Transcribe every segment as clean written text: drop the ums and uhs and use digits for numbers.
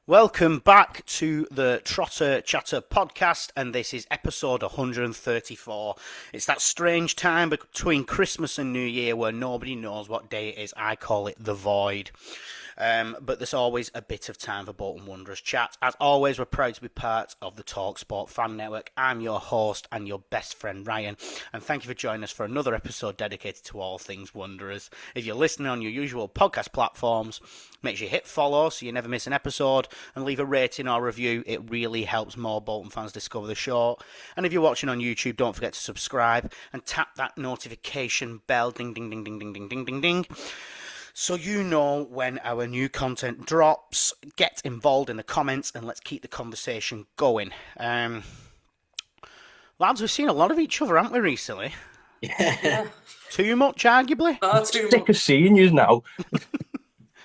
Welcome back to the Trotter Chatter podcast, and this is episode 134. It's that strange time between Christmas and New Year where nobody knows what day it is. I call it the void. But there's always a bit of time for Bolton Wanderers chat. As always, we're proud to be part of the TalkSport Fan Network. I'm your host and your best friend, Ryan, and thank you for joining us for another episode dedicated to all things Wanderers. If you're listening on your usual podcast platforms, make sure you hit follow so you never miss an episode, and leave a rating or review. It really helps more Bolton fans discover the show. And if you're watching on YouTube, don't forget to subscribe and tap that notification bell, ding, ding, ding, ding, ding, ding, ding, ding, ding, so you know when our new content drops. Get involved in the comments and let's keep the conversation going. Lads, we've seen a lot of each other, haven't we, recently? Yeah. Too much, arguably. Too sick of seeing you now.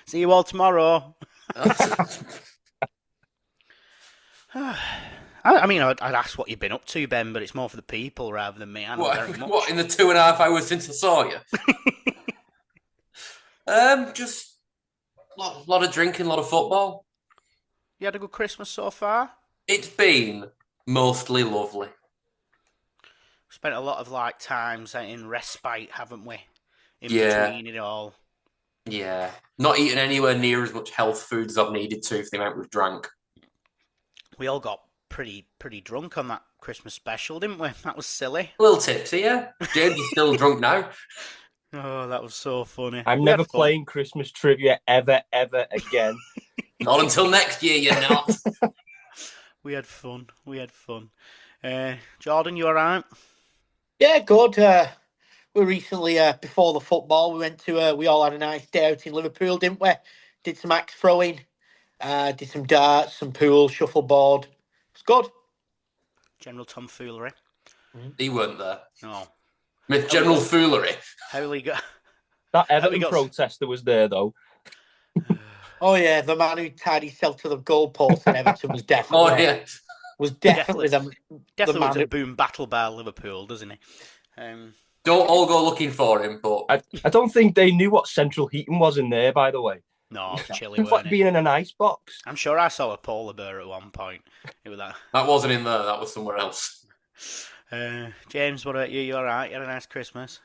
See you all tomorrow. I mean, I'd ask what you've been up to, Ben, but it's more for the people rather than me. I know very much. What, in the 2.5 hours since I saw you? Just a lot of drinking, a lot of football. You had a good Christmas so far? It's been mostly lovely. Spent a lot of time in respite, haven't we? In Yeah. between it all. Yeah. Not eating anywhere near as much health food as I've needed to for the amount we've drank. We all got pretty drunk on that Christmas special, didn't we? That was silly. A little tipsy, yeah. James is still drunk now. Oh, that was so funny. I'm never playing Christmas trivia ever again. Not until next year, you're not. We had fun. Jordan, you all right? Yeah, good. We recently, before the football, we all had a nice day out in Liverpool, didn't we? Did some axe throwing, did some darts, some pool, shuffleboard. It's good. General tomfoolery. He weren't there. No. General foolery. How will he go? That Everton protester was there, though. Oh yeah, the man who tied himself to the goalpost at Everton was definitely. Oh yeah, was definitely the man wants a boom battle by Liverpool, doesn't he? Don't all go looking for him, but I don't think they knew what central heating was in there. By the way, no, it was chilly. It's like being in an ice box. I'm sure I saw a polar bear at one point. It was that. That wasn't in there. That was somewhere else. James, what about you? You all right? You had a nice Christmas?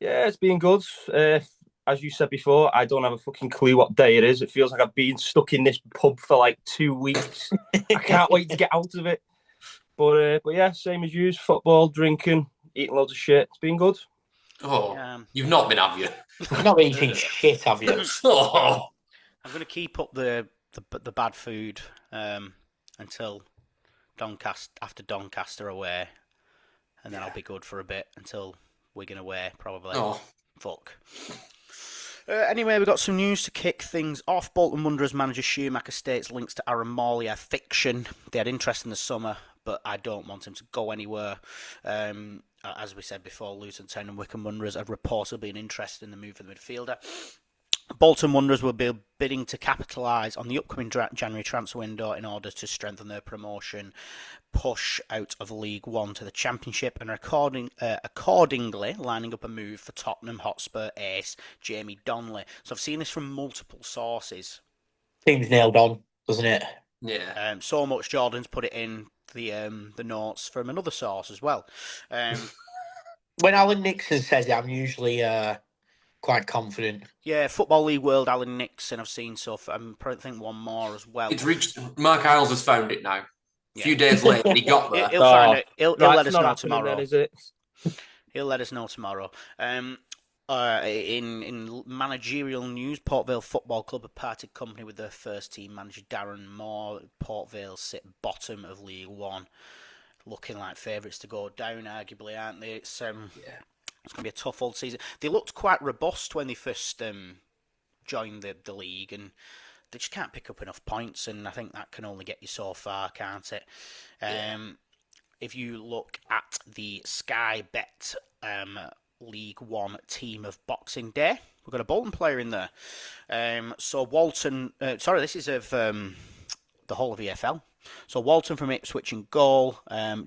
Yeah, it's been good. As you said before, I don't have a fucking clue what day it is. It feels like I've been stuck in this pub for 2 weeks. I can't wait to get out of it. But yeah, same as you. Football, drinking, eating loads of shit. It's been good. Oh, you've not been, have you? You've not been eating shit, have you? Oh. I'm going to keep up the bad food until after Doncaster away, and then I'll be good for a bit until Wigan away, probably. Oh. Fuck. Anyway, we've got some news to kick things off. Bolton Wanderers manager Schumacher states links to Aaron Morley are fiction. They had interest in the summer, but I don't want him to go anywhere. As we said before, Luton Town and Wycombe Wanderers have reportedly been interested in the move for the midfielder. Bolton Wanderers will be bidding to capitalise on the upcoming January transfer window in order to strengthen their promotion push out of League One to the Championship, and accordingly lining up a move for Tottenham Hotspur ace Jamie Donnelly. So I've seen this from multiple sources. Seems nailed on, doesn't it? Yeah. So much Jordan's put it in the notes from another source as well. When Alan Nixon says it, I'm usually quite confident. Yeah, Football League World, Alan Nixon, I've seen so far. I'm probably think one more as well. It's reached. Mark Isles has found it now. A few days later, he got there. He'll find it. He'll let us not know tomorrow. Then, is it? He'll let us know tomorrow. In managerial news, Port Vale Football Club have parted company with their first team manager Darren Moore. Port Vale sit bottom of League One, looking like favourites to go down, arguably, aren't they? It's going to be a tough old season. They looked quite robust when they first joined the league, and they just can't pick up enough points, and I think that can only get you so far, can't it? If you look at the Sky Bet League One team of Boxing Day, we've got a Bolton player in there. So Walton, this is of the whole of EFL. So Walton from Ipswich in goal,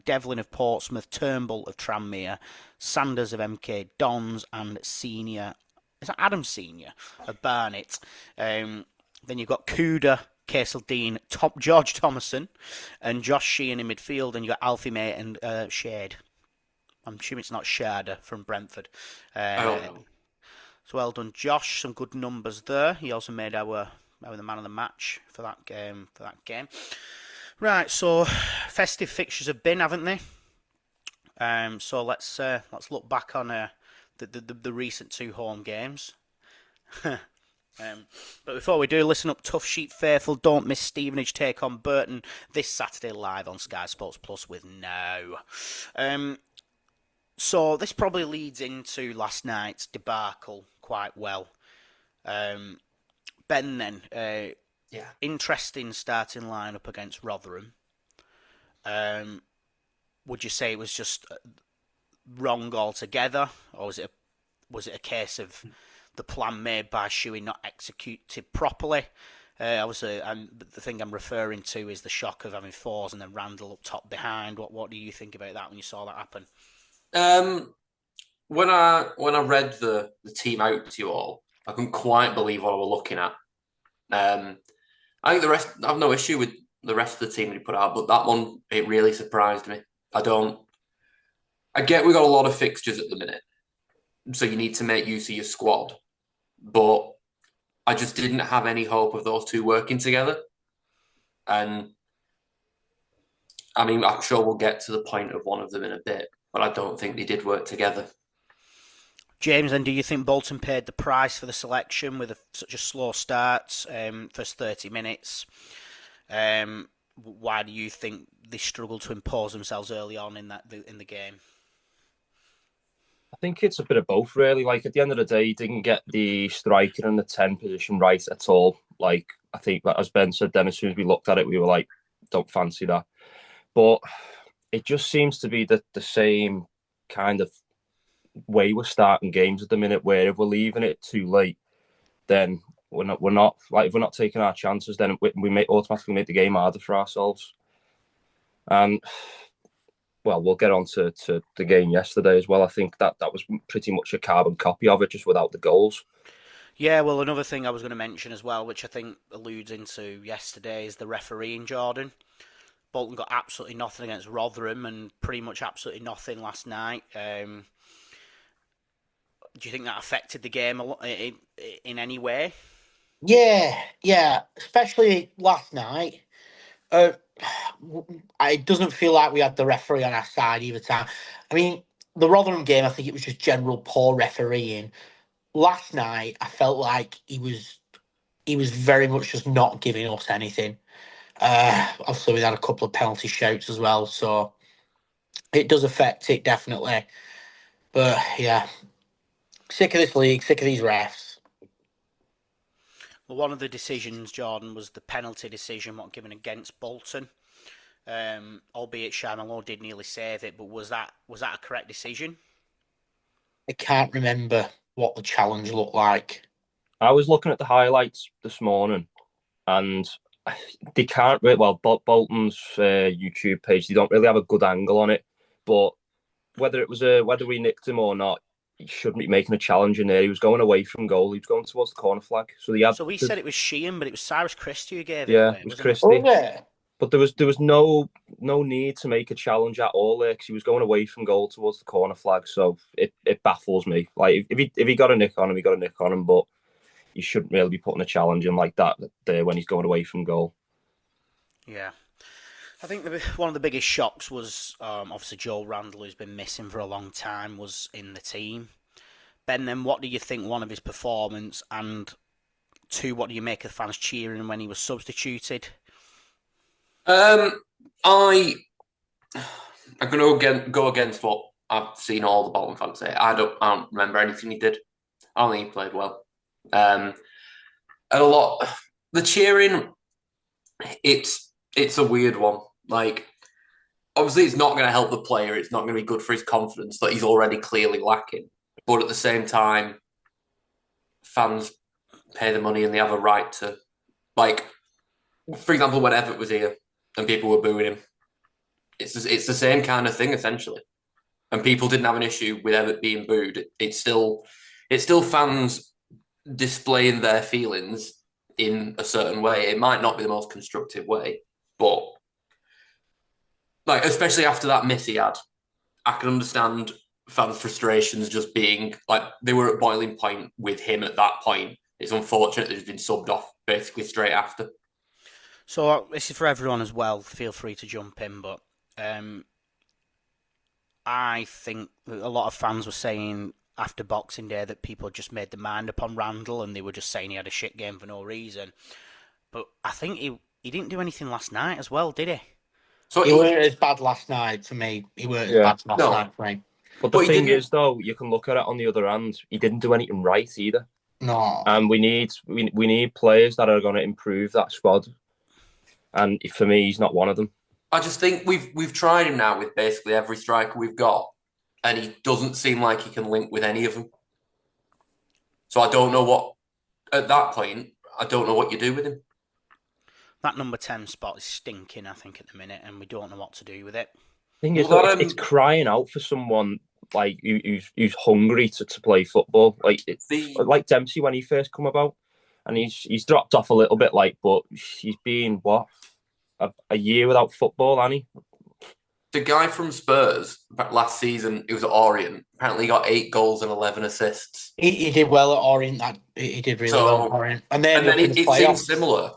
Devlin of Portsmouth, Turnbull of Tranmere, Sanders of MK Dons, and Senior, is that Adam Senior of Barnet? Then you've got Cuda Castle-Dean, George Thomason, and Josh Sheehan in midfield, and you got Alfie May and Shade. I'm assuming it's not Sharda from Brentford. I don't know. So well done, Josh. Some good numbers there. He also made our the man of the match for that game. Right, so festive fixtures have been, haven't they? So let's look back on the recent 2 home games. But before we do, listen up, Tough Sheep faithful. Don't miss Stevenage take on Burton this Saturday live on Sky Sports Plus with Now. So this probably leads into last night's debacle quite well. Ben, then, interesting starting lineup against Rotherham. Would you say it was just wrong altogether, or was it a case of the plan made by Shuey not executed properly? Obviously, the thing I'm referring to is the shock of having fours and then Randall up top behind. What do you think about that when you saw that happen? When I read the team out to you all, I couldn't quite believe what I was looking at. I think the rest, I have no issue with the rest of the team that he put out, but that one, it really surprised me. I get we got a lot of fixtures at the minute, so you need to make use of your squad, but I just didn't have any hope of those two working together. And I mean, I'm sure we'll get to the point of one of them in a bit, but I don't think they did work together. James, and do you think Bolton paid the price for the selection with such a slow start, first 30 minutes? Why do you think they struggled to impose themselves early on in the game? I think it's a bit of both, really. Like, at the end of the day, he didn't get the striker and the 10 position right at all. Like, I think, as Ben said then, as soon as we looked at it, we were like, don't fancy that. But it just seems to be the same kind of way we're starting games at the minute, where if we're leaving it too late, then we're not like, if we're not taking our chances, then we may automatically make the game harder for ourselves. And well, we'll get on to the game yesterday as well. I think that was pretty much a carbon copy of it, just without the goals. Yeah, well, another thing I was going to mention as well, which I think alludes into yesterday, is the refereeing, Jordan. Bolton got absolutely nothing against Rotherham and pretty much absolutely nothing last night. Do you think that affected the game in any way? Yeah, especially last night. It doesn't feel like we had the referee on our side either time. I mean, the Rotherham game, I think it was just general poor refereeing. Last night, I felt like he was very much just not giving us anything. Obviously, we had a couple of penalty shouts as well, so it does affect it, definitely. But yeah, sick of this league, sick of these refs. Well, one of the decisions, Jordan, was the penalty decision, what given against Bolton. Albeit Sharmalo did nearly save it, but was that a correct decision? I can't remember what the challenge looked like. I was looking at the highlights this morning, and they can't really, well, Bolton's YouTube page, they don't really have a good angle on it. But whether we nicked him or not, he shouldn't be making a challenge in there. He was going away from goal. He was going towards the corner flag. So we said it was Sheehan, but it was Cyrus Christie who gave it away. Yeah, it was Christie. Oh, yeah. But there was no need to make a challenge at all there, because he was going away from goal towards the corner flag. So it baffles me. Like, if he got a nick on him, he got a nick on him. But he shouldn't really be putting a challenge in like that there when he's going away from goal. Yeah. I think one of the biggest shocks was obviously Joel Randall, who's been missing for a long time, was in the team. Ben, then what do you think, one, of his performance, and two, what do you make of fans cheering when he was substituted? I'm going to go against what I've seen all the Bolton fans say. I don't remember anything he did. I don't think he played well. And a lot, the cheering, it's a weird one. Like, obviously, it's not going to help the player. It's not going to be good for his confidence that he's already clearly lacking. But at the same time, fans pay the money and they have a right to, like, for example, when Everett was here and people were booing him, it's the same kind of thing, essentially. And people didn't have an issue with Everett being booed. It's still fans displaying their feelings in a certain way. It might not be the most constructive way, but like especially after that miss he had, I can understand fans' frustrations just being like they were at boiling point with him at that point. It's unfortunate that he's been subbed off basically straight after. So this is for everyone as well. Feel free to jump in, but I think a lot of fans were saying after Boxing Day that people just made their mind up on Randall and they were just saying he had a shit game for no reason. But I think he didn't do anything last night as well, did he? So He weren't as bad last night for me. He weren't as bad last night for me. But the thing is, though, you can look at it on the other hand. He didn't do anything right either. No. And we need players that are going to improve that squad. And for me, he's not one of them. I just think we've tried him now with basically every striker we've got, and he doesn't seem like he can link with any of them. So I don't know what, at that point, I don't know what you do with him. That number 10 spot is stinking, I think, at the minute, and we don't know what to do with it. The thing is, it's crying out for someone like who's hungry to play football. Like like Dempsey when he first come about, and he's dropped off a little bit, but he's been a year without football, hasn't he? The guy from Spurs last season, he was at Orient. Apparently, he got 8 goals and 11 assists. He did well at Orient. He did really well at Orient, and then it seems similar.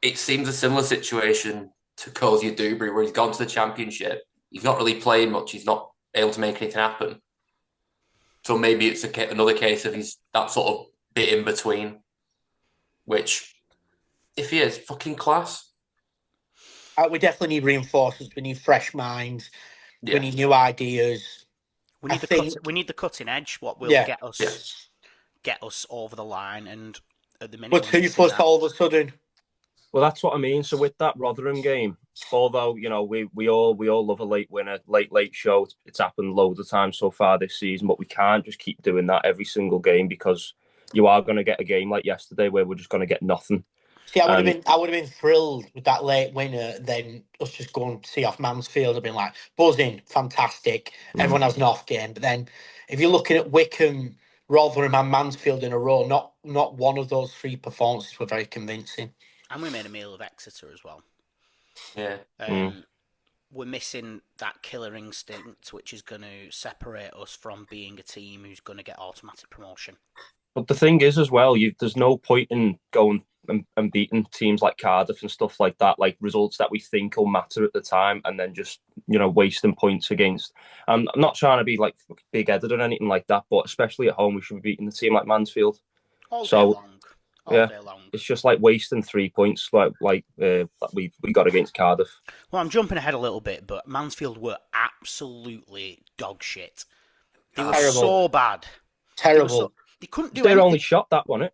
It seems a similar situation to Cozy Dewberry, where he's gone to the Championship. He's not really playing much. He's not able to make anything happen. So maybe it's another case of he's that sort of bit in between. Which, if he is, fucking class. We definitely need reinforcements. We need fresh minds. Yeah. We need new ideas. We need the cutting edge. What will get us over the line? And at the minute, but who for all of a sudden? Well, that's what I mean. So with that Rotherham game, although we all love a late winner, late show. It's happened loads of times so far this season, but we can't just keep doing that every single game because you are going to get a game like yesterday where we're just going to get nothing. See, I would have been thrilled with that late winner. Then us just go and see off Mansfield. I've been like buzzing, fantastic. Everyone has an off game, but then if you're looking at Wickham, Rotherham, and Mansfield in a row, not one of those 3 performances were very convincing. And we made a meal of Exeter as well. Yeah. We're missing that killer instinct, which is going to separate us from being a team who's going to get automatic promotion. But the thing is as well, there's no point in going and beating teams like Cardiff and stuff like that, like results that we think will matter at the time, and then just, wasting points against. I'm not trying to be like big-headed or anything like that, but especially at home, we should be beating a team like Mansfield. All day long. It's just like wasting 3 points like we got against Cardiff. Well, I'm jumping ahead a little bit, but Mansfield were absolutely dog shit. They were so bad. Terrible. They couldn't do their anything. only shot, that wasn't it?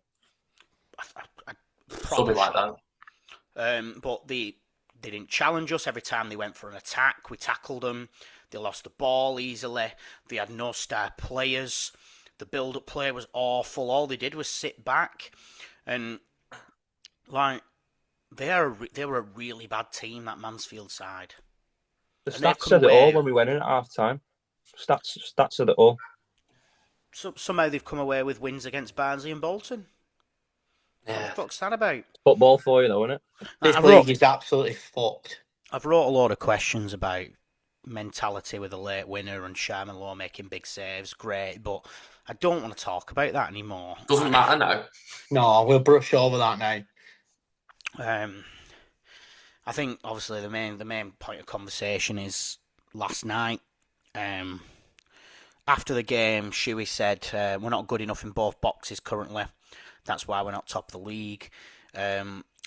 Something like that. But they didn't challenge us every time they went for an attack. We tackled them. They lost the ball easily. They had no star players. The build-up play was awful. All they did was sit back. And, they were a really bad team, that Mansfield side. The stats said it all when we went in at half-time. Stats said it all. So, somehow they've come away with wins against Barnsley and Bolton. Yeah. What the fuck's that about? Football for you, though, isn't it? This league is absolutely fucked. I've wrote a lot of questions about mentality with a late winner and Sharman Law making big saves. Great, but I don't want to talk about that anymore. Doesn't matter now. No, we'll brush over that now. I think obviously the main point of conversation is last night. After the game, Shuey said we're not good enough in both boxes currently. That's why we're not top of the league.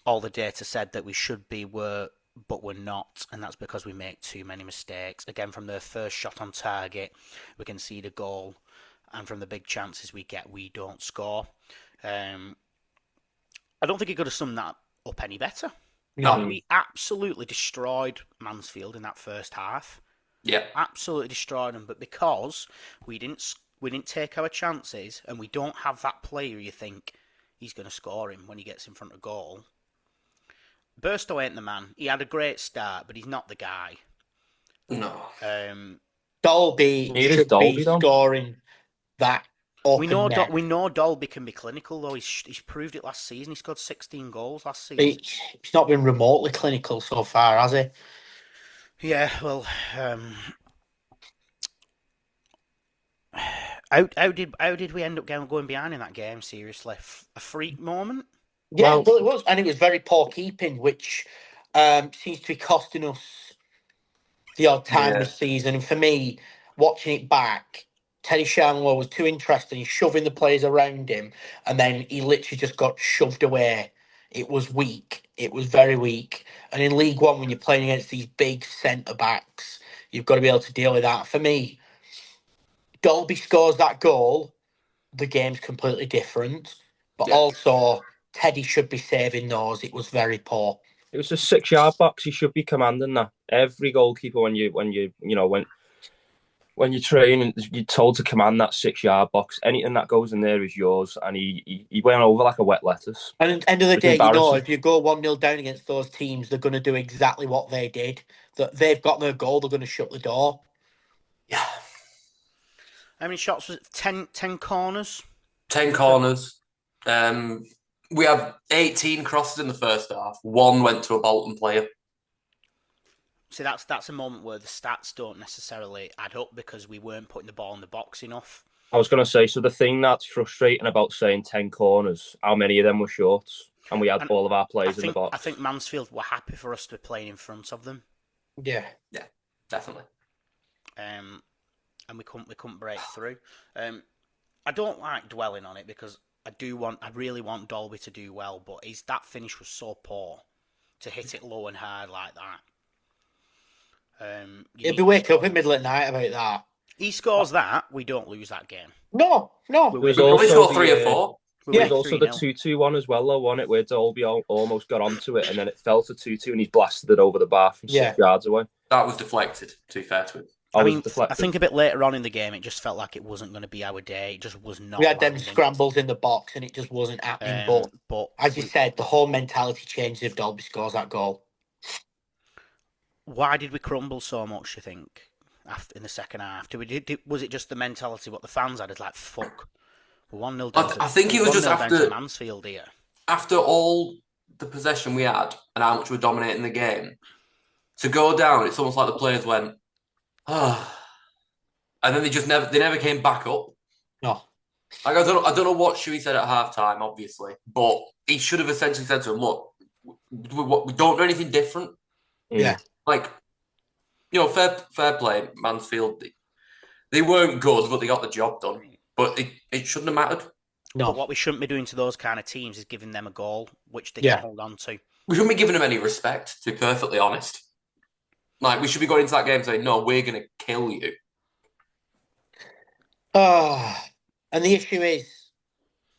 All the data said that we should be, but we're not, and that's because we make too many mistakes. Again, from their first shot on target, we concede a goal, and from the big chances we get, we don't score. I don't think he could have summed that up any better. No. We absolutely destroyed Mansfield in that first half. Yeah, absolutely destroyed them. But because we didn't take our chances, and we don't have that player, you think he's going to score him when he gets in front of goal. Burstow ain't the man. He had a great start, but he's not the guy. No. Dolby should be scoring that open net. We know Dolby can be clinical though. He's proved it last season. He scored 16 goals last season. He's not been remotely clinical so far, has he? Yeah, well, how did we end up going behind in that game? Seriously, a freak moment. Yeah, well, it was, and it was very poor keeping, which seems to be costing us the odd time this season. And for me, watching it back, Teddy Shanwell was too interested in shoving the players around him, and then he literally just got shoved away. It was weak. It was very weak. And in League One, when you're playing against these big centre backs, you've got to be able to deal with that. For me, Dolby scores that goal, the game's completely different. But also, Teddy should be saving those. It was very poor. It was a 6-yard box. He should be commanding that. Every goalkeeper, when you train, you're told to command that 6-yard box. Anything that goes in there is yours. And he went over like a wet lettuce. And at the end of the day, if you go 1-0 down against those teams, they're going to do exactly what they did. That they've got their goal, they're going to shut the door. Yeah. How many shots was it? 10 corners? 10 corners. We have 18 crosses in the first half. 1 went to a Bolton player. See, that's a moment where the stats don't necessarily add up because we weren't putting the ball in the box enough. I was going to say, so the thing that's frustrating about saying 10 corners, how many of them were shorts? And we had all of our players in the box. I think Mansfield were happy for us to be playing in front of them. Yeah, definitely. And we couldn't break through. I don't like dwelling on it because I really want Dolby to do well, but that finish was so poor to hit it low and hard like that. He'll be waking up in the middle of the night about that. He scores that, we don't lose that game. No. We probably score 3 or 4. There's also the 2-2 one as well, though, wasn't it? Where Dolby almost got onto it and then it fell to 2-2 and he's blasted it over the bar from 6 yards away. That was deflected, to be fair to him. I think a bit later on in the game, it just felt like it wasn't going to be our day. It just was not. We had them scrambles in the box and it just wasn't happening. But as you said, the whole mentality changes if Dolby scores that goal. Why did we crumble so much, you think, in the second half? Was it just the mentality what the fans had? It's like, fuck, we're 1-0 down I think it was just after Mansfield here. After all the possession we had and how much we were dominating the game, to go down, it's almost like the players went, and then they never came back up. No. Like I don't know what Shuey said at halftime, obviously, but he should have essentially said to him, "Look, we don't do anything different." Yeah. Like, fair play, Mansfield. They weren't good, but they got the job done. But it shouldn't have mattered. No. But what we shouldn't be doing to those kind of teams is giving them a goal, which they can hold on to. We shouldn't be giving them any respect, to be perfectly honest. Like, we should be going into that game saying, no, we're going to kill you. And the issue is...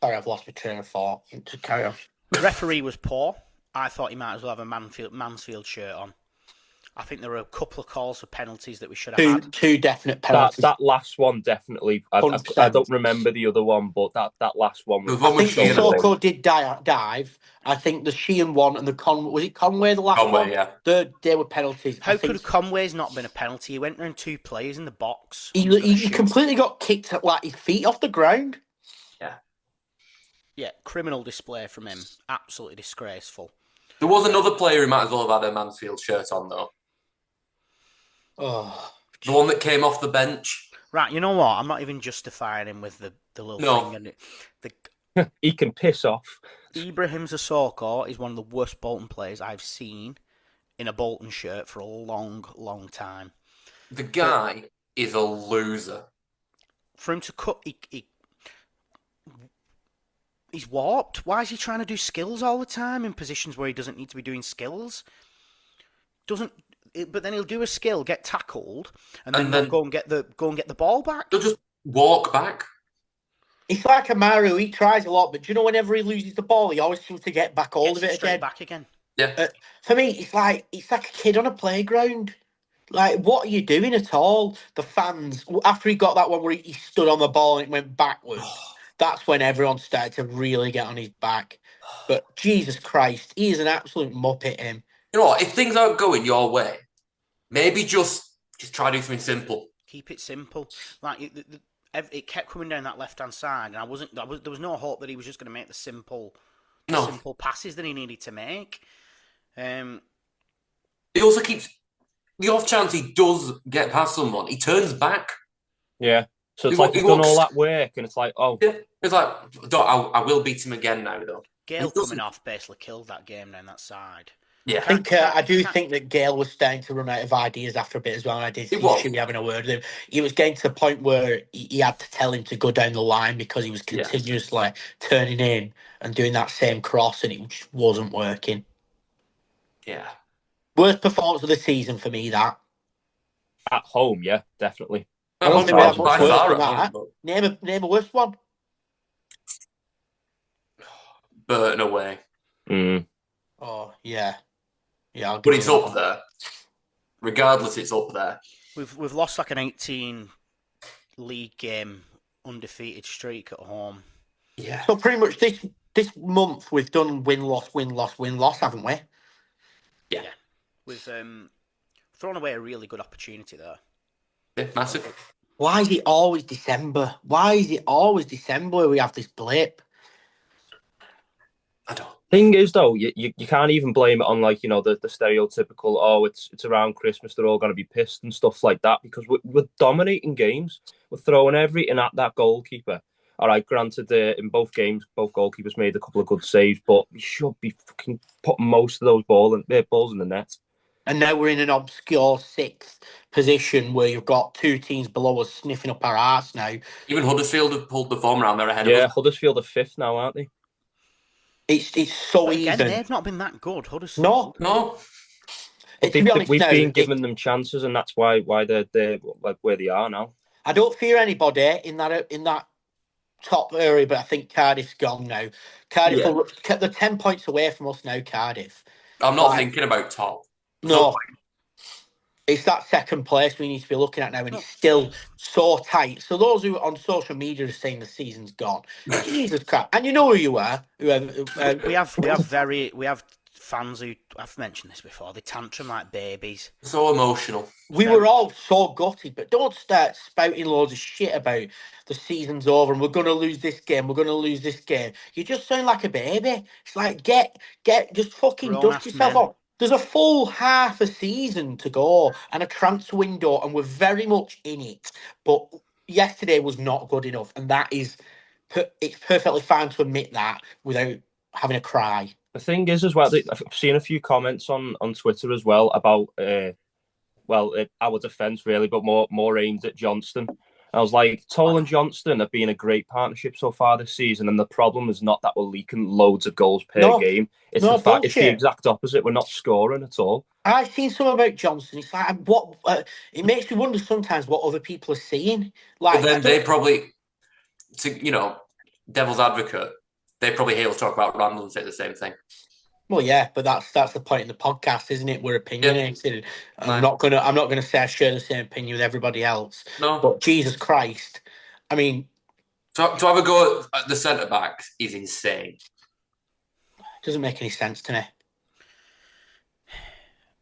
Sorry, I've lost my train of thought. To carry on. The referee was poor. I thought he might as well have a Mansfield shirt on. I think there were a couple of calls for penalties that we should have had. Two definite penalties. That last one, definitely. I don't remember the other one, but that last one was... I think Sissoko did dive. I think the Sheehan one and the was it Conway, the last one? Yeah. They were penalties. How could Conway's not been a penalty? He went around 2 players in the box. He completely got kicked at like his feet off the ground. Yeah. Yeah, criminal display from him. Absolutely disgraceful. There was another player who might as well have had a Mansfield shirt on, though. Oh, the one that came off the bench. Right, you know what? I'm not even justifying him with the little thing. He can piss off. Ibrahim Sissoko is one of the worst Bolton players I've seen in a Bolton shirt for a long, long time. The guy is a loser. For him to cut... He's warped. Why is he trying to do skills all the time in positions where he doesn't need to be doing skills? But then he'll do a skill, get tackled, and then go and get the ball back. He'll just walk back. It's like Amaru. He tries a lot, but do you know whenever he loses the ball, he always seems to get back hold of it again. Back again. Yeah. For me, it's like a kid on a playground. Like, what are you doing at all? The fans, after he got that one where he stood on the ball and it went backwards, that's when everyone started to really get on his back. But Jesus Christ, he is an absolute muppet, him. You know what? If things aren't going your way, maybe just try to do something simple. Keep it simple. Like it kept coming down that left-hand side, and there was no hope that he was just going to make the simple passes that he needed to make. He also keeps the off chance he does get past someone, he turns back. Yeah. So it's he's done all that work, and it's like, oh. Yeah. It's like, I will beat him again now, though. Gale coming off basically killed that game down that side. Yeah. I do think that Gale was starting to run out of ideas after a bit as well, and I did see Shuey having a word with him. He was getting to the point where he had to tell him to go down the line because he was continuously turning in and doing that same cross, and it just wasn't working. Yeah. Worst performance of the season for me, that. At home, yeah, definitely. I don't think we have much worse than that. Name a worse one. Burton away. Oh, yeah. Yeah, but it's up there. Regardless, it's up there. We've lost like an 18 league game undefeated streak at home. Yeah. So pretty much this month we've done win-loss, haven't we? Yeah. We've thrown away a really good opportunity there. Yeah, massive. Why is it always December? Why is it always December where we have this blip? I don't. Thing is, though, you can't even blame it on the stereotypical, it's around Christmas, they're all going to be pissed and stuff like that, because we're dominating games. We're throwing everything at that goalkeeper. All right, granted, in both games, both goalkeepers made a couple of good saves, but we should be fucking putting most of those balls in the net. And now we're in an obscure 6th position where you've got 2 teams below us sniffing up our arse now. Even Huddersfield have pulled the form around. They're ahead of us. Yeah, Huddersfield are 5th now, aren't they? It's so easy. Again, they've not been that good, Huddersfield. No. We've been giving them chances, and that's why they're like where they are now. I don't fear anybody in that top area, but I think Cardiff's gone now. They're 10 points away from us now, Cardiff. I'm not thinking about top. No. It's that second place we need to be looking at now, and it's still so tight. So those who on social media are saying the season's gone, Jesus crap! And you know who you are. We have fans who, I've mentioned this before, they tantrum like babies. So emotional. We were all so gutted, but don't start spouting loads of shit about the season's over and we're going to lose this game. We're going to lose this game. You just sound like a baby. It's like just fucking dust yourself off. There's a full half a season to go and a transfer window, and we're very much in it. But yesterday was not good enough, and it's perfectly fine to admit that without having a cry. The thing is, as well, I've seen a few comments on Twitter as well about, our defence really, but more aimed at Johnston. I was like, Toll and Johnston have been a great partnership so far this season, and the problem is not that we're leaking loads of goals per game. It's the fact it's the exact opposite. We're not scoring at all. I've seen some about Johnston. It's like it makes me wonder sometimes what other people are seeing. Like, but then they probably, devil's advocate, they probably hear us talk about Randall and say the same thing. Well, yeah, but that's the point in the podcast, isn't it? We're opinionated. Yeah. I'm not gonna say I share the same opinion with everybody else. No, but Jesus Christ, I mean, to have a go at the centre backs is insane. Doesn't make any sense to me.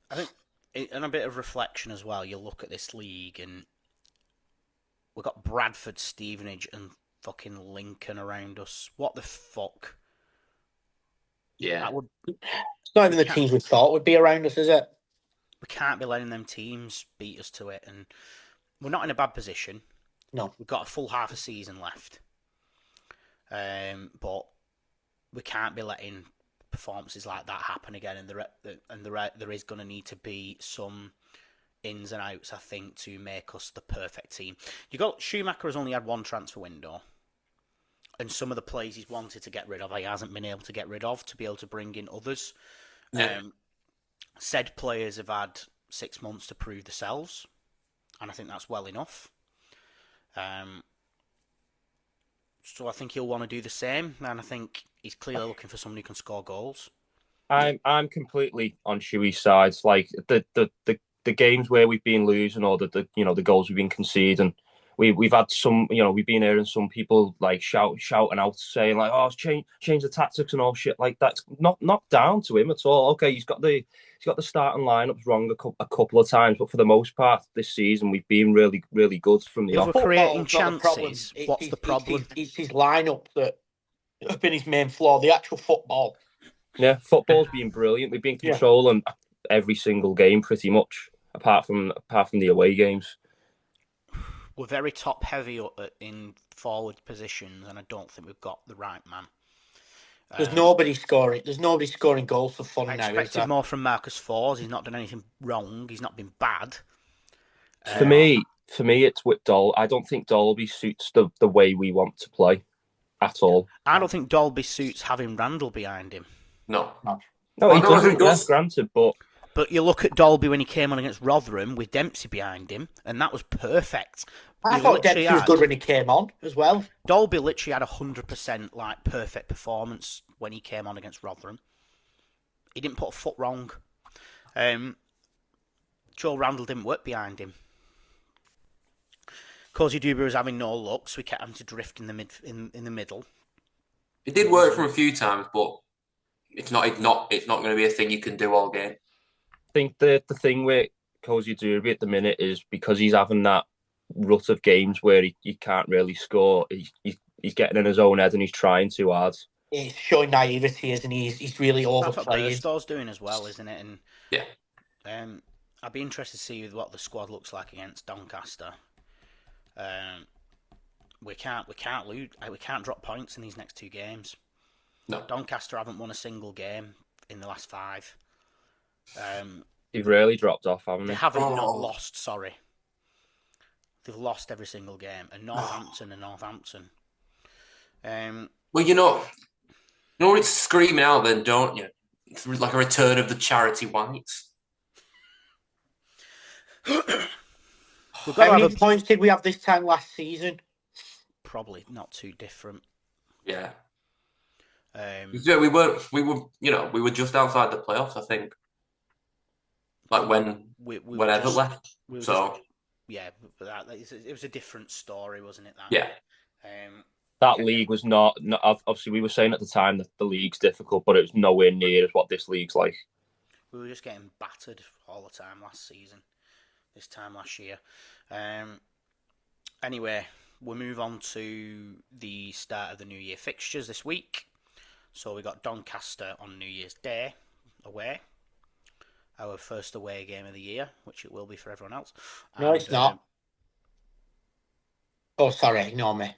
I think, in a bit of reflection as well, you look at this league and we've got Bradford, Stevenage, and fucking Lincoln around us. What the fuck? Yeah. It's not even the teams we thought would be around us, is it? We can't be letting them teams beat us to it, and we're not in a bad position. No. We've got a full half a season left. But we can't be letting performances like that happen again, and there is going to need to be some ins and outs, I think, to make us the perfect team. Schumacher has only had one transfer window. And some of the players he's wanted to get rid of, he hasn't been able to get rid of to be able to bring in others. Yeah. Said players have had 6 months to prove themselves, and I think that's well enough. So I think he'll want to do the same, and I think he's clearly looking for someone who can score goals. I'm completely on Shuey's side. Like the games where we've been losing, or the goals we've been conceding, we've had some, we've been hearing some people like shouting out, saying like, "Oh, change the tactics and all shit like that." It's not down to him at all. Okay, he's got the starting lineups wrong a couple of times, but for the most part this season we've been really, really good from the If off. we're creating Football's not the problem. chances, what's the problem? It's his lineup that have been his main flaw. The actual football. Yeah, football's been brilliant. We've been controlling every single game pretty much, apart from the away games. We're very top heavy in forward positions, and I don't think we've got the right man. There's nobody scoring. There's nobody scoring goals for fun I now. expected more from Marcus Fors. He's not done anything wrong. He's not been bad. For me, it's with Dol. I don't think Dolby suits the way we want to play at all. I don't think Dolby suits having Randall behind him. No, he doesn't. Yes, granted, but you look at Dolby when he came on against Rotherham with Dempsey behind him, and that was perfect. I thought Dempsey was good when he came on as well. Dolby literally had 100% like perfect performance when he came on against Rotherham. He didn't put a foot wrong. Joel Randall didn't work behind him. Cozy Duber was having no luck, so we kept having to drift in the middle. It did work for a few times, but it's not going to be a thing you can do all game. I think the thing with Cozy Duber at the minute is because he's having that rut of games where he can't really score. He's getting in his own head and he's trying too hard. He's showing naivety, isn't he? He's really overplaying. That's what Burstow's doing as well, isn't it? And yeah. I'd be interested to see what the squad looks like against Doncaster. We can't lose. We can't drop points in these next two games. No. Doncaster haven't won a single game in the last 5. They've really dropped off, haven't they? They haven't not lost. Sorry, they've lost every single game. And Northampton. Well, you know what it's screaming out then, don't you? It's like a return of the charity whites. How many points did we have this time last season? Probably not too different. Yeah. We were just outside the playoffs, I think. Like when Everett left. Yeah, but it was a different story, wasn't it? Yeah. That league was not. Obviously, we were saying at the time that the league's difficult, but it was nowhere near as what this league's like. We were just getting battered all the time last season. This time last year. Anyway, we'll move on to the start of the New Year fixtures this week. So we got Doncaster on New Year's Day away. Our first away game of the year, which it will be for everyone else. No, it's not. Oh, sorry, ignore me.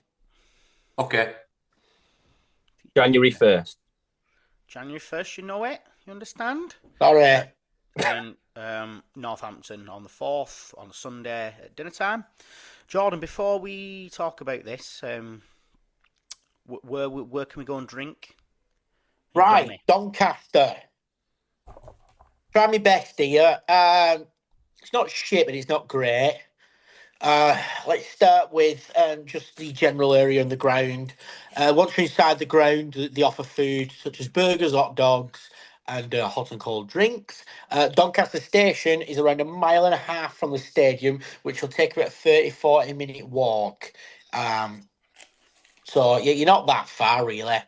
Okay. January 1st. January 1st, you know it? You understand? Sorry. And Northampton on the 4th, on a Sunday at dinner time. Jordan, before we talk about this, where can we go and drink? Right, Doncaster. Try my best here. It's not shit, but it's not great. Let's start with just the general area on the ground. Once you're inside the ground, they offer food such as burgers, hot dogs, and hot and cold drinks. Doncaster Station is around 1.5 miles from the stadium, which will take about a 30-40 minute walk. So you're not that far, really.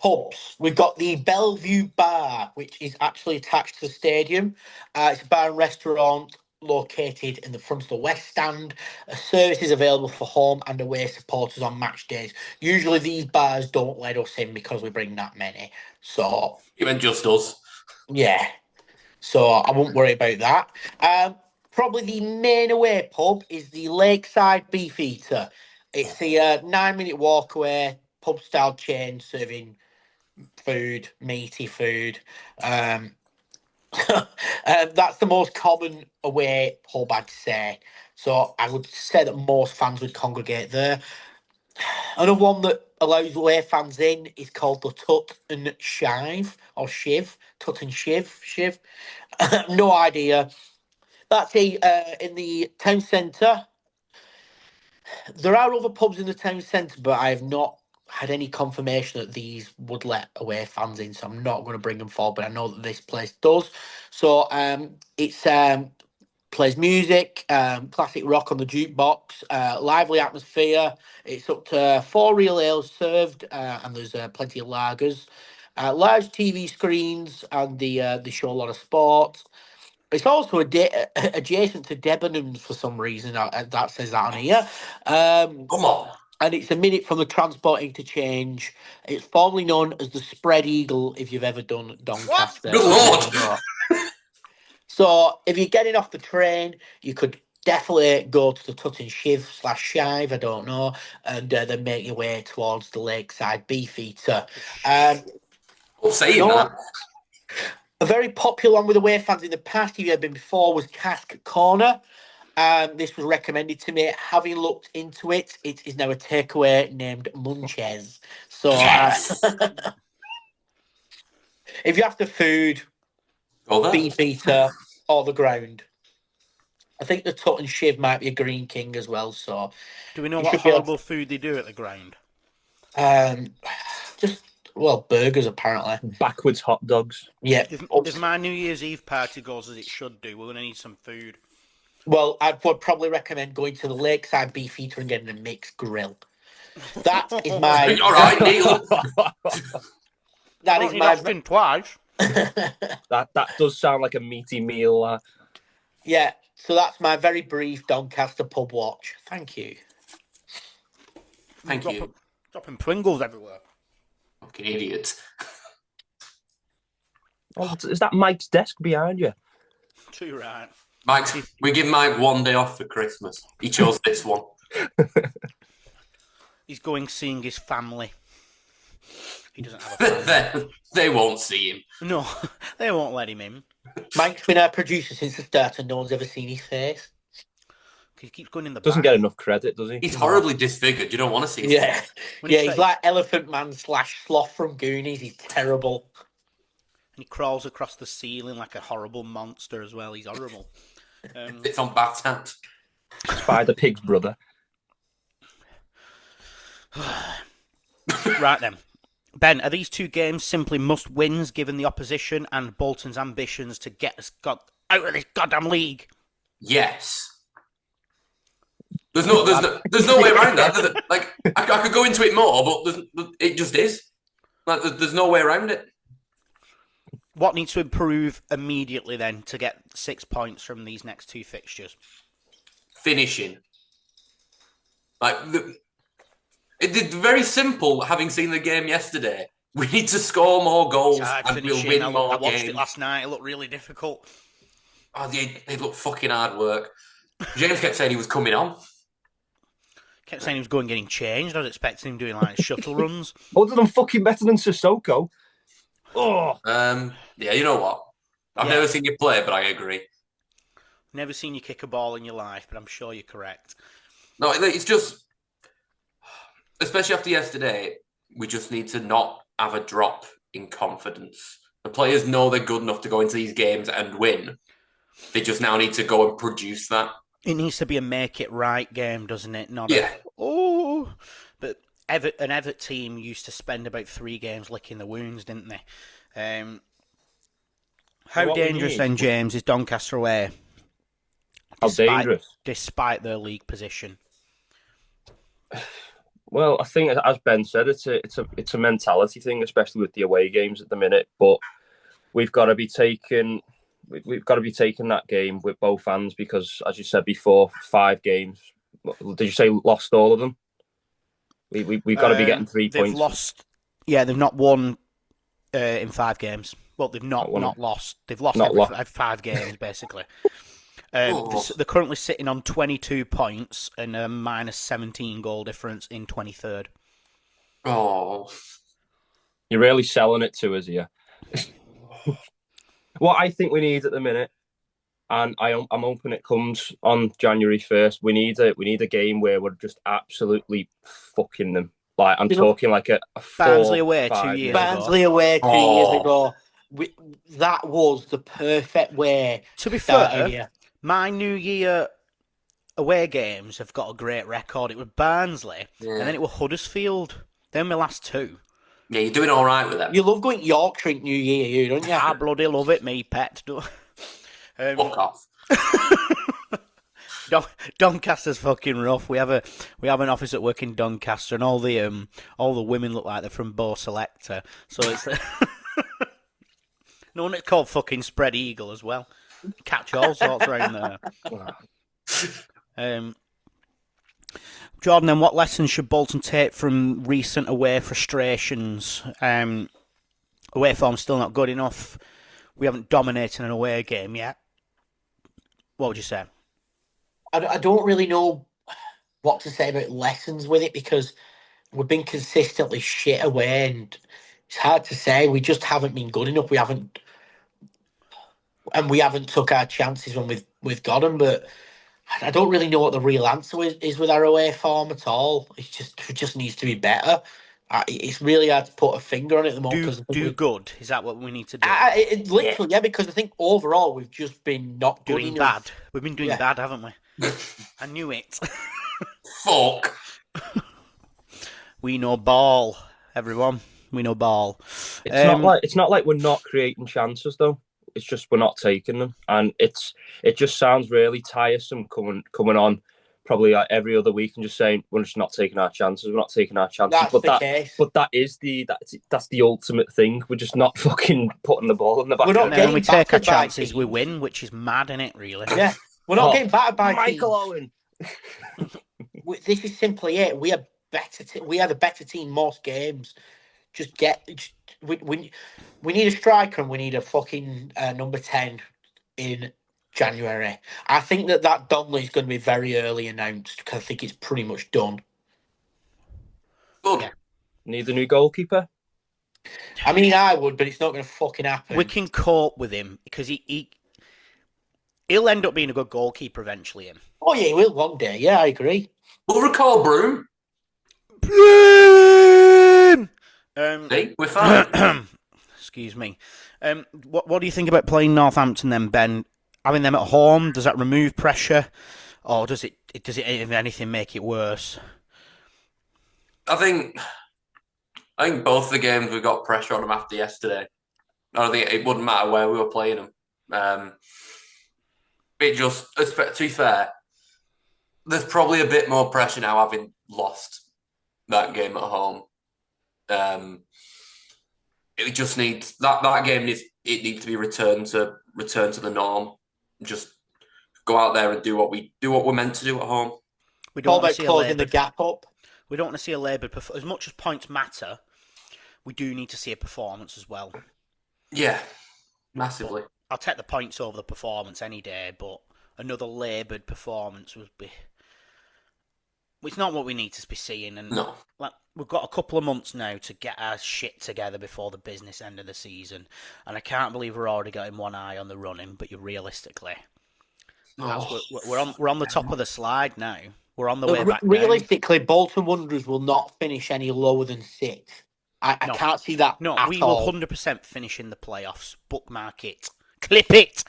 Pubs. We've got the Bellevue Bar, which is actually attached to the stadium. It's a bar and restaurant located in the front of the West Stand. A service is available for home and away supporters on match days. Usually these bars don't let us in because we bring that many. So Even just us. Yeah. So I won't worry about that. Probably the main away pub is the Lakeside Beefeater. It's the 9-minute walk away, pub style chain serving food, meaty food. That's the most common away pub, I'd say. So I would say that most fans would congregate there. Another one that allows away fans in is called the Tut and Shive, or Shiv. Tut and Shiv. No idea. That's in the town centre. There are other pubs in the town centre, but I have not had any confirmation that these would let away fans in, so I'm not going to bring them forward, but I know that this place does. So it's plays music, classic rock on the jukebox, lively atmosphere. It's up to 4 real ales served, and there's plenty of lagers. Large TV screens, and they show a lot of sport. It's also adjacent to Debenhams for some reason. That says that on here. Come on. And it's a minute from the transport interchange. It's formerly known as the Spread Eagle, if you've ever done Doncaster. Good Lord. So if you're getting off the train, you could definitely go to the Tutton Shiv/Shive, I don't know, and then make your way towards the Lakeside Beefeater. I'll say that. A very popular one with away fans in the past, if you had been before, was Cask Corner. This was recommended to me. Having looked into it, it is now a takeaway named Munches. So Yes. if you're after food, Go there. Beefeater or the ground. I think the Tutton Shiv might be a Green King as well. So Do we know You what should be able horrible food they do at the ground? Burgers apparently. Backwards hot dogs. Yeah. If my New Year's Eve party goes as it should do, we're going to need some food. Well, I would probably recommend going to the Lakeside Beefeater and getting a mixed grill. That is my. All right, Neil. That is my. Asking twice. That does sound like a meaty meal. Yeah. So that's my very brief Doncaster pub watch. Thank you. Thank you. Dropping Pringles everywhere. Fucking idiot. Oh, is that Mike's desk behind you? Too right. Mike, we give Mike 1 day off for Christmas. He chose this one. He's going seeing his family. He doesn't have a family. They won't see him. No, they won't let him in. Mike's been our producer since the start and no one's ever seen his face. He keeps going in the Doesn't back. get enough credit, does he? He's horribly disfigured. You don't want to see him. Yeah. When he Yeah, he's says- like Elephant Man / Sloth from Goonies. He's terrible. And he crawls across the ceiling like a horrible monster as well. He's horrible. It's on backhand. Spider Pig's brother. Right then. Ben, are these two games simply must-wins given the opposition and Bolton's ambitions to get us out of this goddamn league? Yes. There's no way around that. Like I could go into it more, but it just is. Like there's no way around it. What needs to improve immediately then to get 6 points from these next two fixtures? Finishing. It's very simple. Having seen the game yesterday, we need to score more goals and we'll win more I watched games. it last night. It looked really difficult. Oh, they look fucking hard work. James kept saying he was coming on. Kept saying he was going getting changed. I was expecting him doing like shuttle runs. Other than fucking better than Sissoko. Oh, Yeah, you know what? I've never seen you play, but I agree. Never seen you kick a ball in your life, but I'm sure you're correct. No, it's just, especially after yesterday, we just need to not have a drop in confidence. The players know they're good enough to go into these games and win. They just now need to go and produce that. It needs to be a make it right game, doesn't it? Not Yeah. But an Everton team used to spend about 3 games licking the wounds, didn't they? How What we dangerous need- then, James, is Doncaster away? how dangerous. Despite their league position. Well, I think, as Ben said, it's a mentality thing, especially with the away games at the minute. But we've got to be taking that game with both hands because, as you said before, 5 games. Did you say lost all of them? We've got to be getting 3 They've points. lost. Yeah, they've not won in 5 games. Well, they've not lost. They've lost Not every lost. 5 games basically. Oh. They're currently sitting on 22 points and a minus 17 goal difference in 23rd. Oh. You're really selling it to us here. What I think we need at the minute, and I'm hoping it comes on January 1st. We need a game where we're just absolutely fucking them. Like I'm talking like a Barnsley away 4-5 2 years Barnsley away 2 years ago. That was the perfect way. To be start fair, a year. my New Year away games have got a great record. It was Barnsley, and then it was Huddersfield. Then my last 2. Yeah, you're doing all right with that. You love going Yorkshire in New Year, you don't you? I bloody love it, me pet. Fuck off. Doncaster's fucking rough. We have an office at work in Doncaster, and all the women look like they're from Bo Selector. So it's no one it's called fucking Spread Eagle as well. Catch all sorts around there. Jordan, then what lessons should Bolton take from recent away frustrations? Away form's still not good enough. We haven't dominated an away game yet. What would you say? I don't really know what to say about lessons with it because we've been consistently shit away, and it's hard to say. We just haven't been good enough. We haven't took our chances when we've got them. But I don't really know what the real answer is with our away form at all. It just needs to be better. It's really hard to put a finger on it at the moment. Do good. Is that what we need to do? Literally, yeah. Because I think overall we've just been not good doing enough. bad. We've been doing bad, haven't we? I knew it. Fuck. We know ball, everyone. We know ball. It's not like we're not creating chances though. It's just we're not taking them, and it just sounds really tiresome coming on probably like every other week and just saying we're just not taking our chances. We're not taking our chances. That's the case. But that's the ultimate thing. We're just not fucking putting the ball in the back. We're not and then when we take our chances, teams. we win, which is mad, isn't it? Really? Yeah, we're not getting battered by Michael Owen. This is simply it. We are better. We are the better team most games. We need a striker and we need a fucking number 10 in January. I think that Donnelly is going to be very early announced because I think it's pretty much done. Good. Yeah. Need a new goalkeeper. I mean, I would, but it's not going to fucking happen. We can cope with him because he'll end up being a good goalkeeper eventually. Him. Oh yeah, he will one day. Yeah, I agree. We'll recall Broom. See, we're fine. Excuse me. What do you think about playing Northampton then, Ben? Having them at home, does that remove pressure, or does it if anything make it worse? I think both the games we got pressure on them after yesterday. I don't think it wouldn't matter where we were playing them. To be fair, there's probably a bit more pressure now having lost that game at home. It just needs that game needs to be returned to the norm. Just go out there and do what we're meant to do at home. We don't want to see closing the gap up. We don't want to see a laboured as much as points matter. We do need to see a performance as well. Yeah, massively. But I'll take the points over the performance any day, but another laboured performance would be. It's not what we need to be seeing, and no. We've got a couple of months now to get our shit together before the business end of the season, and I can't believe we're already getting one eye on the running. But realistically, we're on the top of the slide now. We're on the way back. Realistically, Bolton Wanderers will not finish any lower than 6th. I can't see that. No, at we all. will 100% finish in the playoffs. Bookmark it, clip it.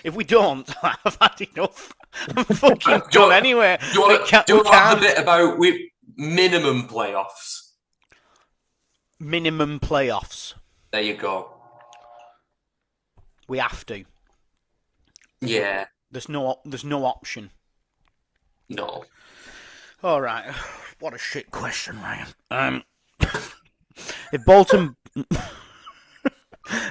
If we don't, I've had enough. I'm fucking done anyway. Do you want to have the bit about minimum playoffs? Minimum playoffs. There you go. We have to. Yeah. There's no option. No. All right. What a shit question, Ryan.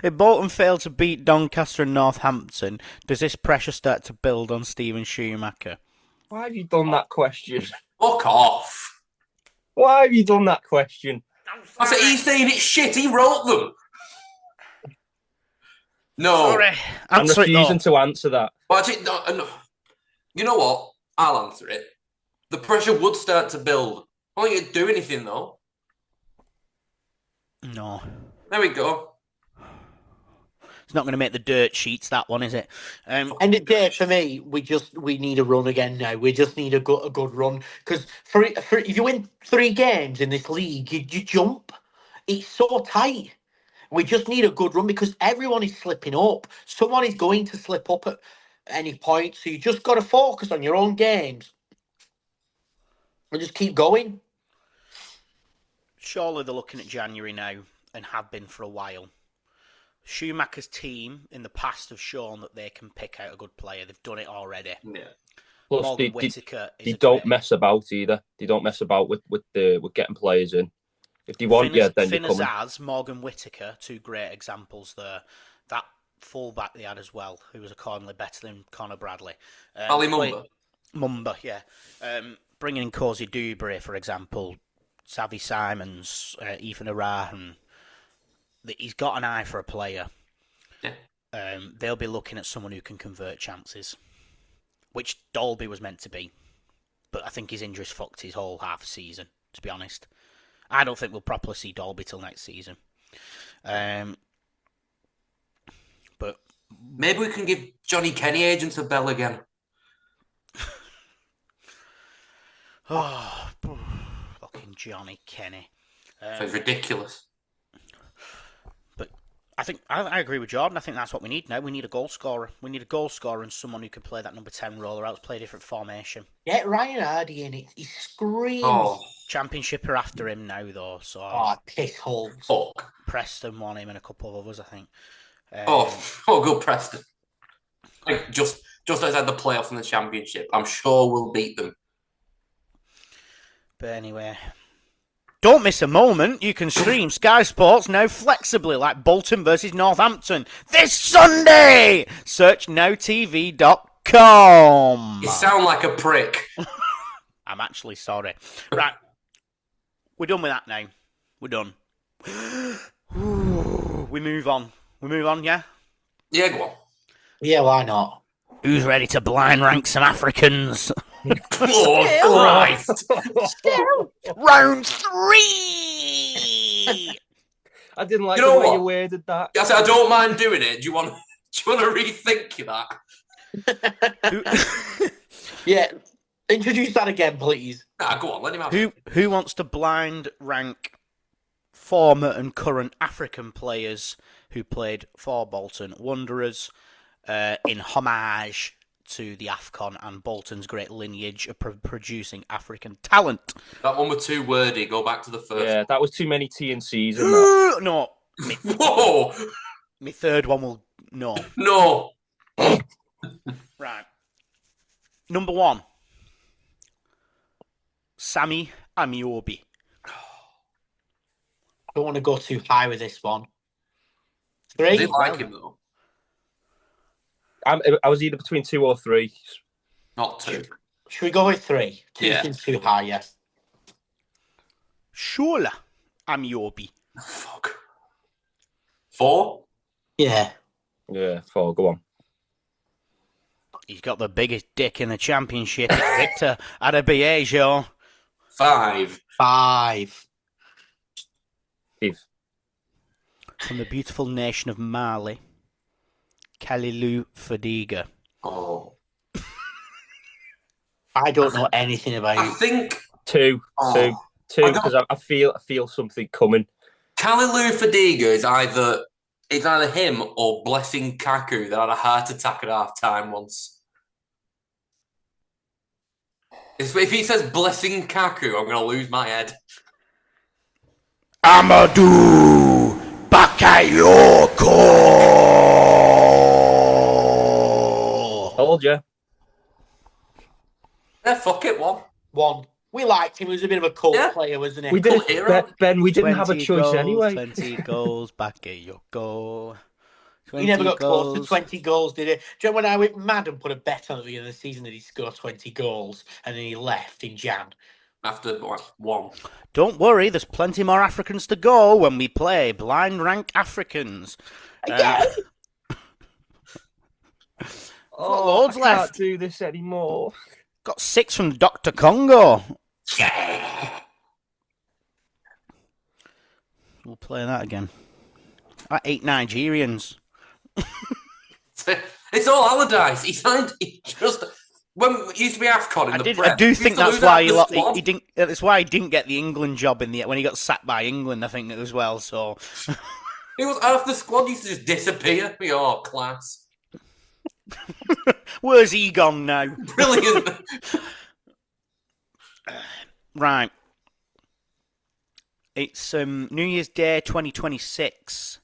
If Bolton failed to beat Doncaster and Northampton, does this pressure start to build on Steven Schumacher? Why have you done that question? Fuck off. Why have you done that question? I said he's saying it's shit. He wrote them. No. Sorry. I'm refusing to answer that. Well, actually, no. You know what? I'll answer it. The pressure would start to build. I don't think it'd do anything, though. No. There we go. It's not going to make the dirt sheets, that one, is it? End of the day, for me, we need a run again now. We just need a good run. Because for if you win 3 games in this league, you jump. It's so tight. We just need a good run because everyone is slipping up. Someone is going to slip up at any point. So you just got to focus on your own games and just keep going. Surely they're looking at January now and have been for a while. Schumacher's team in the past have shown that they can pick out a good player. They've done it already. Yeah. Plus, Morgan Whittaker they is don't mess about either. They don't mess about with getting players in. If they want, then they come in. Morgan Whittaker, two great examples there. That fullback they had as well, who was accordingly better than Conor Bradley. Ali Mumba. Mumba, yeah. Bringing in Cozy Dewberry, for example, Savvy Simons, Ethan Arahan. He's got an eye for a player. Yeah. They'll be looking at someone who can convert chances, which Dolby was meant to be. But I think his injuries fucked his whole half season, to be honest. I don't think we'll properly see Dolby till next season. But maybe we can give Johnny Kenny agents a bell again. Oh, fucking Johnny Kenny. It's ridiculous. But I think I agree with Jordan. I think that's what we need now. We need a goal scorer. We need a goal scorer and someone who can play that number 10 role or else play a different formation. Get Ryan Hardy in it. He screams. Oh. Championship are after him now, though. So piss holes. Fuck. Preston won him and a couple of others, I think. Good Preston. Like, just outside the playoffs and the championship. I'm sure we'll beat them. But anyway, don't miss a moment. You can stream Sky Sports now flexibly, like Bolton versus Northampton this Sunday. Search nowtv.com. You sound like a prick. I'm actually sorry. Right, we're done with that now. We're done. We move on. Yeah? Yeah, go on. Yeah, why not? Who's ready to blind rank some Africans? Oh, Christ. Round 3! I didn't like the way you worded that. I said I don't mind doing it. Do you want to rethink that? Yeah. Introduce that again, please. Go on, let him have it. Who wants to blind rank former and current African players who played for Bolton Wanderers in homage to the AFCON and Bolton's great lineage of producing African talent? That one was too wordy. Go back to the first. Yeah, that was too many T and C's in that. No. Whoa! My third one will... No. No. Right. Number 1. Sammy Amiobi. I don't want to go too high with this one. I 3. didn't like him, though. I was either between 2 or 3. Not 2. Should we go with 3? 2 Yeah. seems too high, yes. Shola Amiobi. Fuck. 4? Yeah. Yeah, 4. Go on. He's got the biggest dick in the championship. Victor Adebayo. 5. 5. From the beautiful nation of Mali, Kalilou Fadiga. Oh. I don't know anything about I you. think 2. Oh. 2 because I feel something coming. Kalilou Fadiga is either him or Blessing Kaku that had a heart attack at half time once. If he says Blessing Kaku, I'm going to lose my head. Amadou Bakayoko. Told you. Yeah, fuck it, 1. 1. We liked him. He was a bit of a cult Yeah. player, wasn't he? We didn't, Ben. We didn't have a 20 choice goals, anyway. 20 goals, Bakayoko. He never got close to 20 goals, did he? Do you know when I went mad and put a bet on at the beginning of the season that he'd score 20 goals and then he left in Jan? After 1. Don't worry, there's plenty more Africans to go when we play Blind Rank Africans. Loads I left. can't do this anymore. Got 6 from Dr. Congo. Yeah. We'll play that again. 8 Nigerians. It's all Allardyce. He just when it used to be AFCON in the Prem, I do think he used that's to why lose out the squad. he didn't. That's why he didn't get the England job when he got sacked by England. I think as well. So He was half the squad used to just disappear. Class. where's he gone now? Brilliant. Right. It's New Year's Day 2026.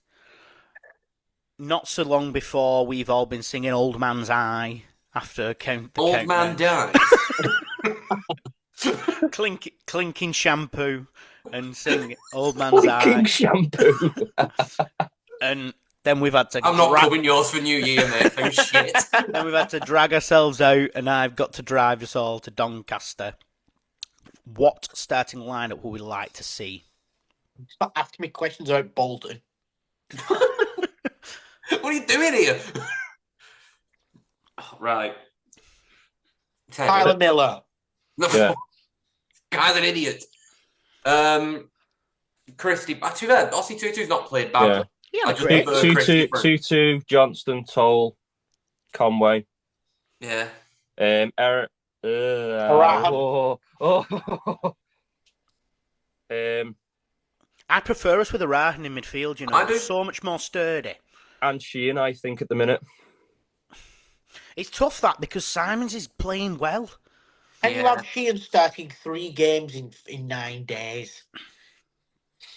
not so long before we've all been singing Old Man's Eye after the Old man dies. clinking shampoo and sing Old Man's Eye. King shampoo. And then we've had to I'm not clubbing yours for New Year, mate. Oh, shit. Then we've had to drag ourselves out, and I've got to drive us all to Doncaster. What starting lineup would we like to see? Stop asking me questions about Bolton. What are you doing here? Right. Tyler Miller. Yeah. Guy's an idiot. Christie, too bad. Aussie Tutu's not played badly. Yeah, I just prefer Christie for- Tutu, Johnston, Toll, Conway. Yeah. Eric. Rotherham. I prefer us with a Rotherham in midfield, you know. I do. So much more sturdy. And Sheehan, I think, at the minute. It's tough, that, because Simons is playing well. And you have Sheehan starting 3 games in 9 days.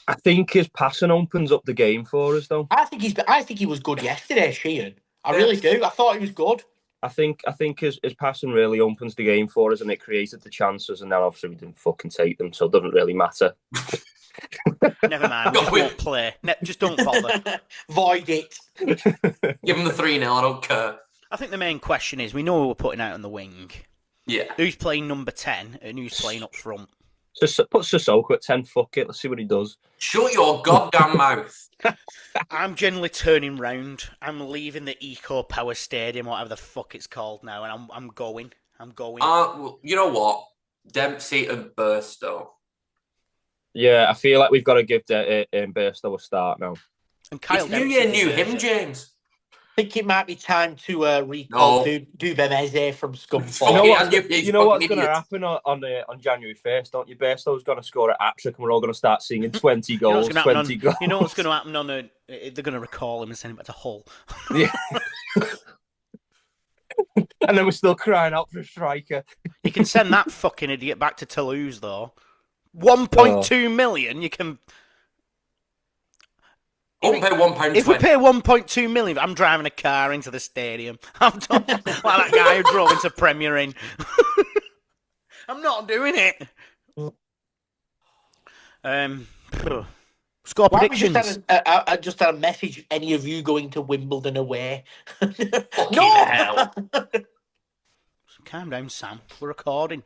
I think his passing opens up the game for us, though. I think he was good yesterday, Sheehan. I really do. I thought he was good. I think his passing really opens the game for us, and it created the chances, and then obviously we didn't fucking take them, so it doesn't really matter. Never mind, we just won't play. Just don't bother. Void it. Give him the 3-0, I don't care. I think the main question is, we know who we're putting out on the wing. Yeah. Who's playing number 10 and who's playing up front? Put Sissoko at 10, fuck it, let's see what he does. Shut your goddamn mouth. I'm generally turning round. I'm leaving the Eco Power Stadium, whatever the fuck it's called now, and I'm going. Well, you know what? Dempsey and Burstow. Yeah, I feel like we've got to give Burstow a start now. And Kyle It's New Dempsey Year, new deserves him, it. James. I think it might be time to recall No. Dubemeze from You Scunthorpe. know what's going to happen on January 1st, don't you? Burstow's going to score a hat-trick and we're all going to start singing 20 goals, 20 goals. You know what's going to happen they're going to recall him and send him back to Hull. Yeah. And then we're still crying out for a striker. You can send that fucking idiot back to Toulouse, though. 1.2 million, you can... Won't pay £1.20. If we pay 1.2 million, I'm driving a car into the stadium. I'm done, like that guy who drove into Premier Inn. I'm not doing it. Score Why predictions. I just had a message. Any of you going to Wimbledon away? hell. Calm down, Sam. We're recording.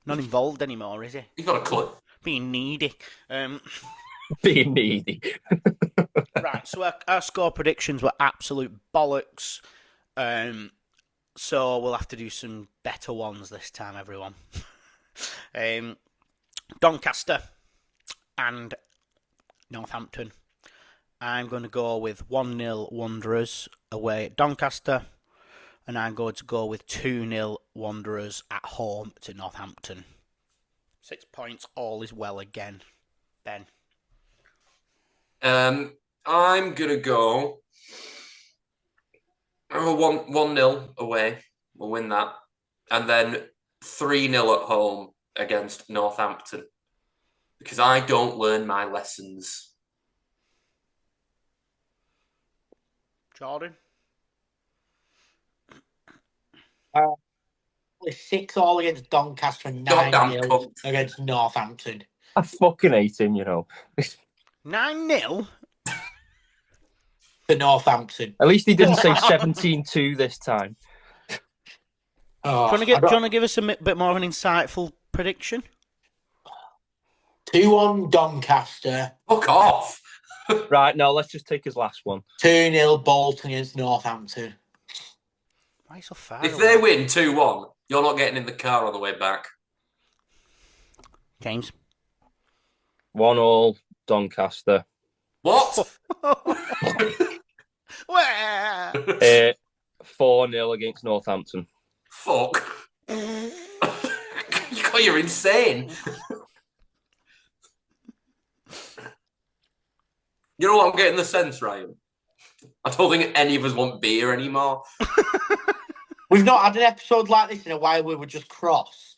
Not involved anymore, is he? He's got a clue. Being needy. Being needy. Right, so our score predictions were absolute bollocks. So we'll have to do some better ones this time, everyone. Doncaster and Northampton. I'm going to go with 1-0 Wanderers away at Doncaster. And I'm going to go with 2-0 Wanderers at home to Northampton. 6 points, all is well again. Ben. I'm going to go 1-0 away. We'll win that. And then 3-0 at home against Northampton. Because I don't learn my lessons. Jordan? 6-all against Doncaster and Goddamn 9-0 cunt. against Northampton. I fucking hate him, you know. 9-0? To Northampton. At least he didn't say 17-2 this time. Oh, Do you want to give us a bit more of an insightful prediction? 2-1 Doncaster. Fuck off. Right, now let's just take his last one. 2-0 Bolton against Northampton. Why are you so far If away? they win 2-1, you're not getting in the car on the way back. James? 1-1 Doncaster. What? Where? 4-0 against Northampton. Fuck. You're insane. You know what I'm getting the sense, Ryan? I don't think any of us want beer anymore. We've not had an episode like this in a while. We were just cross.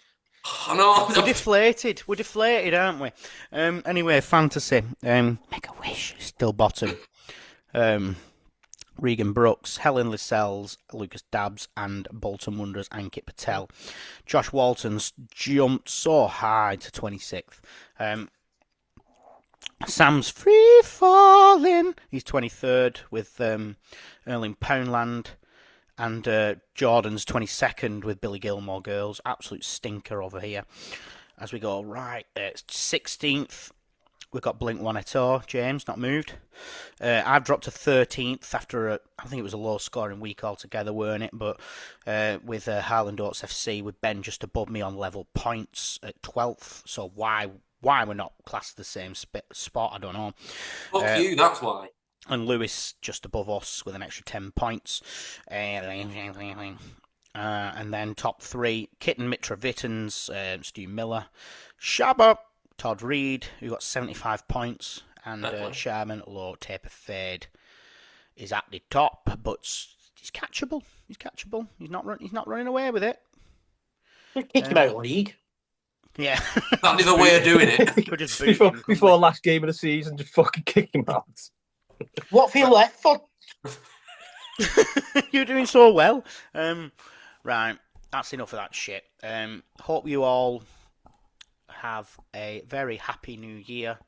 I know. We're deflated. We're deflated, aren't we? Anyway, fantasy. Make a wish. Still bottom. Regan Brooks, Helen Lascelles, Lucas Dabbs, and Bolton Wanderers Ankit Patel. Josh Walton's jumped so high to 26th. Sam's free falling. He's 23rd with Erling Poundland. And Jordan's 22nd with Billy Gilmore Girls. Absolute stinker over here. As we go right, 16th, we've got Blink 182. James, not moved. I've dropped to 13th after, I think it was a low scoring week altogether, weren't it? But with Highland Oats FC, with Ben just above me on level points at 12th. So why we're not classed the same spot, I don't know. Fuck you, that's why. And Lewis just above us with an extra 10 points. And then top 3, Kitten Mitrovitans, Stu Miller, Shabba, Todd Reed, who got 75 points, and Sherman, Low Taper Fade is at the top, but he's catchable. He's catchable. He's not running away with it. Kick him out of the league. Yeah. That'd be the way of doing it. We'll just before last game of the season, just fucking kick him out. What have you left for? You're doing so well. Right, that's enough of that shit. Hope you all have a very happy new year.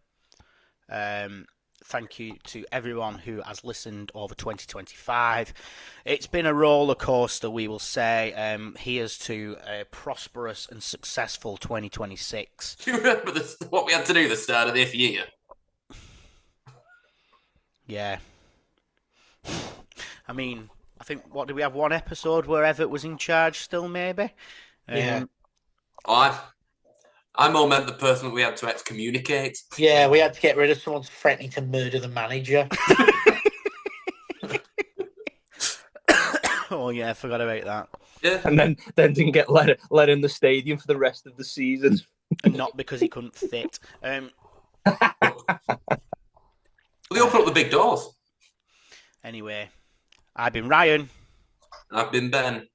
Thank you to everyone who has listened over 2025. It's been a roller coaster, we will say. Here's to a prosperous and successful 2026. Do you remember what we had to do at the start of this year? Yeah. I mean, I think, what did we have, one episode where Everett was in charge still, maybe? Yeah. I more meant the person that we had to excommunicate. Yeah, we had to get rid of someone threatening to murder the manager. Oh, yeah, I forgot about that. Yeah. And then didn't get let in the stadium for the rest of the season. And not because he couldn't fit. They open up the big doors. Anyway, I've been Ryan. I've been Ben.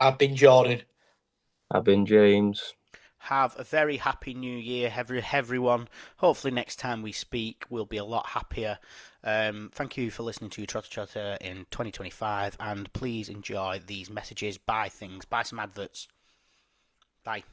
I've been Jordan. I've been James. Have a very happy new year, everyone. Hopefully next time we speak, we'll be a lot happier. Thank you for listening to Trotter Chatter in 2025, and please enjoy these messages. Buy things, buy some adverts. Bye.